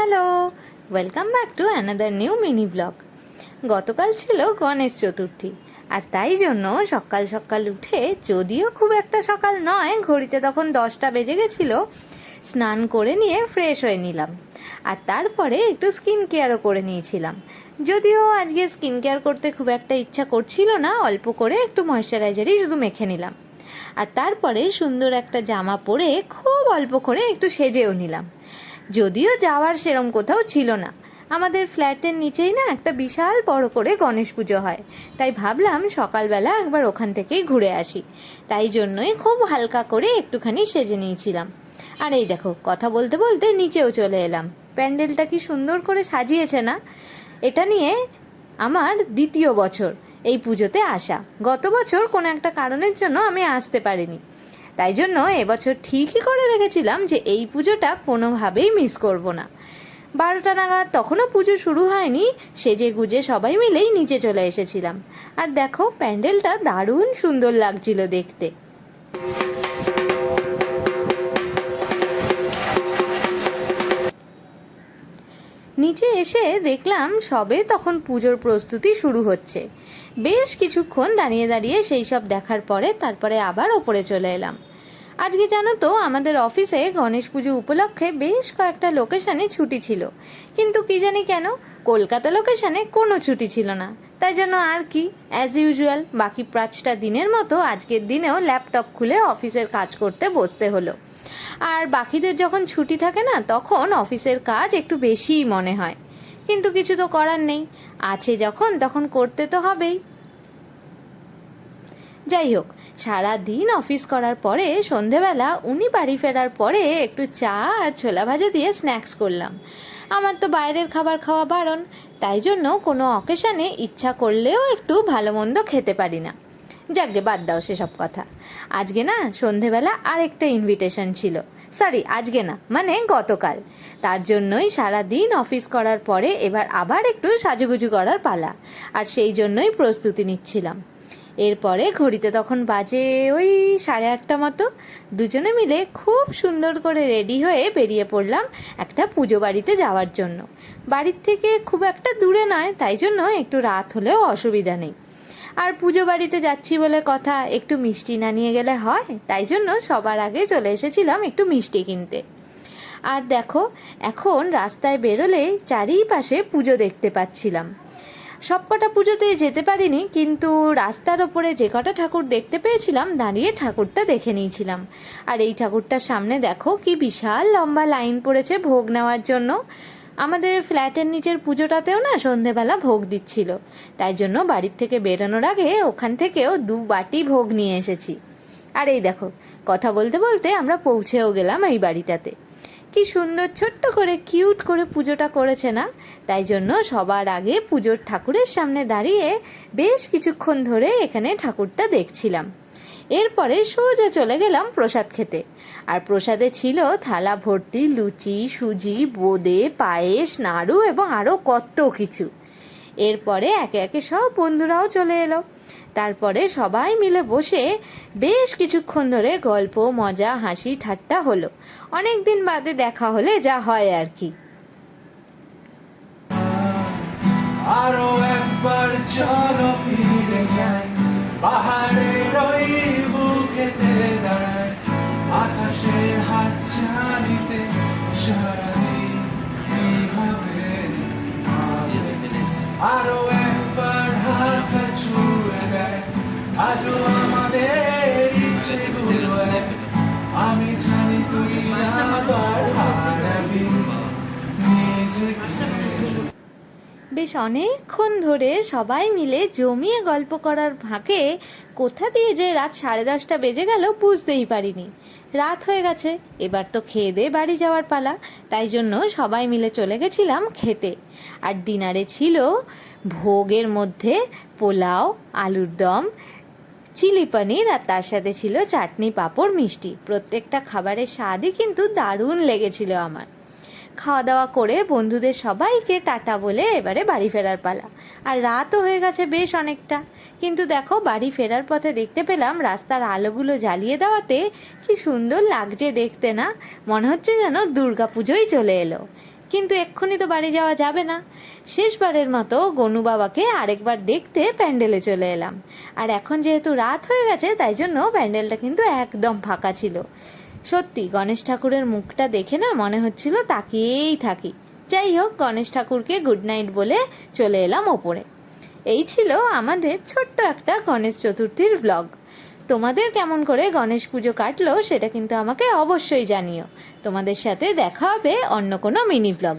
Hello, welcome back to another new mini blog. গতকাল ছিল গণেশ চতুর্থী, আর তাই জন্য সকাল সকাল উঠে, যদিও খুব একটা সকাল নয়, ঘড়িতে তখন 10টা বেজে গেছিলো, স্নান করে নিয়ে ফ্রেশ হয়ে নিলাম। আর তারপরে একটু স্কিন কেয়ারও করে নিয়েছিলাম। যদিও আজকে স্কিন কেয়ার করতে খুব একটা ইচ্ছা করছিল না, অল্প করে একটু ময়েশ্চারাইজারই শুধু মেখে নিলাম। আর তারপরে সুন্দর একটা জামা পরে খুব অল্প করে একটু সেজেও নিলাম। যদিও যাওয়ার সেরম কোথাও ছিল না, আমাদের ফ্ল্যাটের নিচেই না একটা বিশাল বড় করে গণেশ পুজো হয়, তাই ভাবলাম সকালবেলা একবার ওখান থেকেই ঘুরে আসি। তাই জন্যই খুব হালকা করে একটুখানি সেজে নিয়েছিলাম। আর এই দেখো, কথা বলতে বলতে নিচেও চলে এলাম। প্যান্ডেলটা কি সুন্দর করে সাজিয়েছে না! এটা নিয়ে আমার দ্বিতীয় বছর এই পুজোতে আসা। গত বছর কোনো একটা কারণের জন্য আমি আসতে পারিনি, তাই জন্য এবছর ঠিকই করে রেখেছিলাম যে এই পুজোটা কোনোভাবেই মিস করব না। 12টা নাগাদ, তখনও পুজো শুরু হয়নি, সেজে গুজে সবাই মিলেই নিচে চলে এসেছিলাম। আর দেখো, প্যান্ডেলটা দারুণ সুন্দর লাগছিল দেখতে। নিচে এসে দেখলাম সবে তখন পুজোর প্রস্তুতি শুরু হচ্ছে। বেশ কিছুক্ষণ দাঁড়িয়ে দাঁড়িয়ে সেই সব দেখার পরে তারপরে আবার ওপরে চলে এলাম। আজকে জানো তো, আমাদের অফিসে গণেশ পুজো উপলক্ষে বেশ কয়েকটা লোকেশানে ছুটি ছিল, কিন্তু কি জানি কেন কলকাতা লোকেশানে কোনো ছুটি ছিল না। তাই জন্য আর কি, অ্যাজ ইউজুয়াল বাকি 5টা দিনের মতো আজকের দিনেও ল্যাপটপ খুলে অফিসের কাজ করতে বসতে হলো। আর বাকিদের যখন ছুটি থাকে না, তখন অফিসের কাজ একটু বেশিই মনে হয়, কিন্তু কিছু তো করার নেই, আছে যখন তখন করতে তো হবেই। যাই হোক, সারা দিন অফিস করার পরে সন্ধেবেলা উনি বাড়ি ফেরার পরে একটু চা আর ছোলা ভাজা দিয়ে স্ন্যাক্স করলাম। আমার তো বাইরের খাবার খাওয়া বারণ, তাই জন্য কোনো অকেশানে ইচ্ছা করলেও একটু ভালো মন্দ খেতে পারি না। যাকগে, বাদ দাও সেসব কথা। আজকে না সন্ধেবেলা আরেকটা ইনভিটেশন ছিল, সরি আজকে না, মানে গতকাল। তার জন্যই সারা দিন অফিস করার পরে এবার আবার একটু সাজুগুজু করার পালা, আর সেই জন্যই প্রস্তুতি নিচ্ছিলাম। এরপরে ঘড়িতে তখন বাজে ওই 8:30 মতো। দুজনে মিলে খুব সুন্দর করে রেডি হয়ে বেরিয়ে পড়লাম একটা পুজো বাড়িতে যাওয়ার জন্য। বাড়ির থেকে খুব একটা দূরে নয়, তাই জন্য একটু রাত হলেও অসুবিধা নেই। আর পুজো বাড়িতে যাচ্ছি বলে কথা, একটু মিষ্টি না নিয়ে গেলে হয়, তাই জন্য সবার আগে চলে এসেছিলাম একটু মিষ্টি কিনতে। আর দেখো, এখন রাস্তায় বেরোলেই চারিপাশে পুজো দেখতে পাচ্ছিলাম। সবকটা পুজোতে যেতে পারিনি, কিন্তু রাস্তার ওপরে যে কটা ঠাকুর দেখতে পেয়েছিলাম দাঁড়িয়ে ঠাকুরটা দেখে নিয়েছিলাম। আর এই ঠাকুরটার সামনে দেখো কি বিশাল লম্বা লাইন পড়েছে ভোগ নেওয়ার জন্য। আমাদের ফ্ল্যাটের নিচের পুজোটাতেও না সন্ধেবেলা ভোগ দিচ্ছিল, তাই জন্য বাড়ির থেকে বেরোনোর আগে ওখান থেকেও 2 বাটি ভোগ নিয়ে এসেছি। আর এই দেখো, কথা বলতে বলতে আমরা পৌঁছেও গেলাম এই বাড়িটাতে। কি সুন্দর ছোট্ট করে কিউট করে পুজোটা করেছে না! তাই জন্য সবার আগে পুজোর ঠাকুরের সামনে দাঁড়িয়ে বেশ কিছুক্ষণ ধরে এখানে ঠাকুরটা দেখছিলাম। এরপরে সোজা চলে গেলাম প্রসাদ খেতে। আর প্রসাদে ছিল থালা ভর্তি লুচি, সুজি, বোঁদে, পায়েস, নাড়ু এবং আরও কত কিছু। এরপরে একে একে সব বন্ধুরাও চলে এলো। তারপরে সবাই মিলে বসে বেশ কিছুক্ষণ ধরে গল্প, মজা, হাসি ঠাট্টা হলো। অনেক দিন বাদে দেখা হলে যা হয় আর কি। আরো একবার চলো ফিরে যাই, পাহাড়ের ওই বুকেতে দাঁড়াই, আকাশের হাত ছাড়িতে সারাদিন কি হবে। আরো একবার হাত ছুঁয়ে দেয় আজও আমাদের ইচ্ছেগুলো এক। আমি জানি তুই আবার হারাবি নিজেকে। বেশ অনেকক্ষণ ধরে সবাই মিলে জমিয়ে গল্প করার ফাঁকে কোথা দিয়ে যে রাত 10:30 বেজে গেল বুঝতেই পারিনি। রাত হয়ে গেছে, এবার তো খেয়ে দিয়ে বাড়ি যাওয়ার পালা, তাই জন্য সবাই মিলে চলে গেছিলাম খেতে। আর ডিনারে ছিল ভোগের মধ্যে পোলাও, আলুর দম, চিলি পনির, আর তার সাথে ছিল চাটনি, পাঁপড়, মিষ্টি। প্রত্যেকটা খাবারের স্বাদই কিন্তু দারুণ লেগেছিল আমার। খাওয়া দাওয়া করে বন্ধুদের সবাইকে টাটা বলে এবারে বাড়ি ফেরার পালা। আর রাতও হয়ে গেছে বেশ অনেকটা, কিন্তু দেখো বাড়ি ফেরার পথে দেখতে পেলাম রাস্তার আলোগুলো জ্বালিয়ে দেওয়াতে কি সুন্দর লাগছে দেখতে না! মনে হচ্ছে যেন দুর্গা পুজোই চলে এলো। কিন্তু এক্ষুনি তো বাড়ি যাওয়া যাবে না। শেষবারের মতো গনু বাবাকে আরেকবার দেখতে প্যান্ডেলে চলে এলাম। আর এখন যেহেতু রাত হয়ে গেছে, তাই জন্য প্যান্ডেলটা কিন্তু একদম ফাঁকা ছিল। সত্যি গণেশ ঠাকুরের মুখটা দেখে না মনে হচ্ছিল তাকিয়েই থাকি। যাই হোক, গণেশ ঠাকুরকে গুড নাইট বলে চলে এলাম ওপরে। এই ছিল আমাদের ছোট্ট একটা গণেশ চতুর্থীর ব্লগ। তোমাদের কেমন করে গণেশ পুজো কাটলো সেটা কিন্তু আমাকে অবশ্যই জানিও। তোমাদের সাথে দেখা হবে অন্য কোনো মিনি ব্লগ।